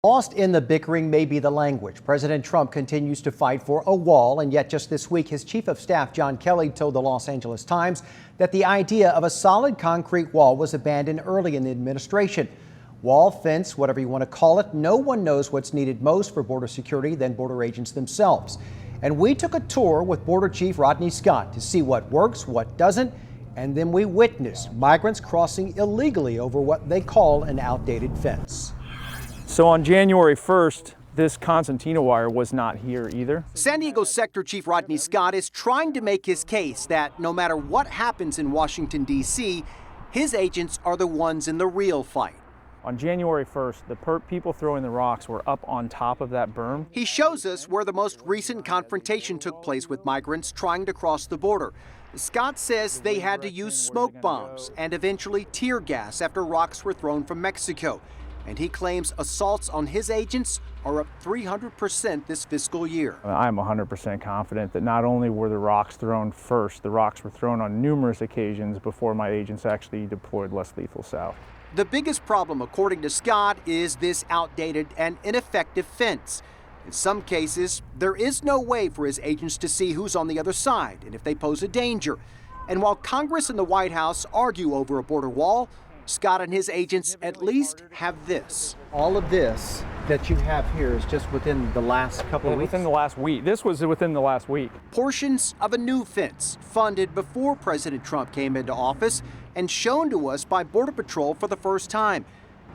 Lost in the bickering may be the language. President Trump continues to fight for a wall, and yet just this week, his chief of staff, John Kelly, told the Los Angeles Times that the idea of a solid concrete wall was abandoned early in the administration. Wall, fence, whatever you want to call it, no one knows what's needed most for border security than border agents themselves. And we took a tour with Border Chief Rodney Scott to see what works, what doesn't, and then we witnessed migrants crossing illegally over what they call an outdated fence. So on January 1st, this concertina wire was not here either. San Diego Sector Chief Rodney Scott is trying to make his case that no matter what happens in Washington, D.C., his agents are the ones in the real fight. On January 1st, the people throwing the rocks were up on top of that berm. He shows us where the most recent confrontation took place with migrants trying to cross the border. Scott says they had to use smoke bombs and eventually tear gas after rocks were thrown from Mexico. And he claims assaults on his agents are up 300% this fiscal year. I'm 100% confident that not only were the rocks thrown first, the rocks were thrown on numerous occasions before my agents actually deployed less lethal south. The biggest problem, according to Scott, is this outdated and ineffective fence. In some cases, there is no way for his agents to see who's on the other side and if they pose a danger. And while Congress and the White House argue over a border wall, Scott and his agents at least have this. All of this that you have here is just within the last couple of weeks? Within the last week. This was within the last week. Portions of a new fence funded before President Trump came into office and shown to us by Border Patrol for the first time.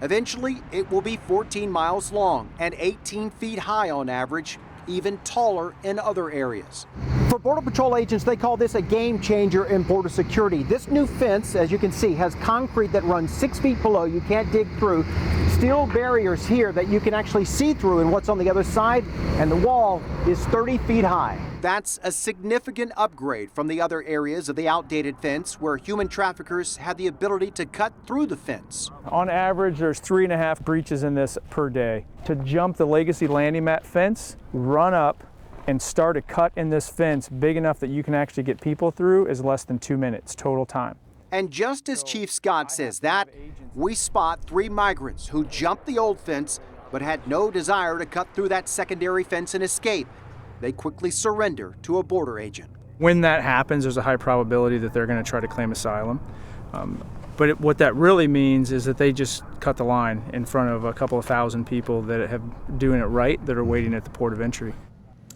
Eventually, it will be 14 miles long and 18 feet high on average, even taller in other areas. For Border Patrol agents, they call this a game changer in border security. This new fence, as you can see, has concrete that runs 6 feet below. You can't dig through. Steel barriers here that you can actually see through and what's on the other side. And the wall is 30 feet high. That's a significant upgrade from the other areas of the outdated fence where human traffickers had the ability to cut through the fence. On average, there's 3.5 breaches in this per day. To jump the legacy landing mat fence, run up, and start a cut in this fence big enough that you can actually get people through is less than 2 minutes total time. And just as Chief Scott says that, we spot 3 migrants who jumped the old fence but had no desire to cut through that secondary fence and escape. They quickly surrender to a border agent. When that happens, there's a high probability that they're going to try to claim asylum. But what that really means is that they just cut the line in front of a couple of thousand people that have doing it right, that are waiting at the port of entry.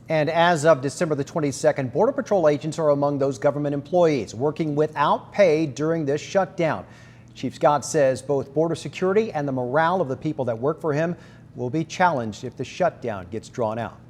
And as of December the 22nd, Border Patrol agents are among those government employees working without pay during this shutdown. Chief Scott says both border security and the morale of the people that work for him will be challenged if the shutdown gets drawn out.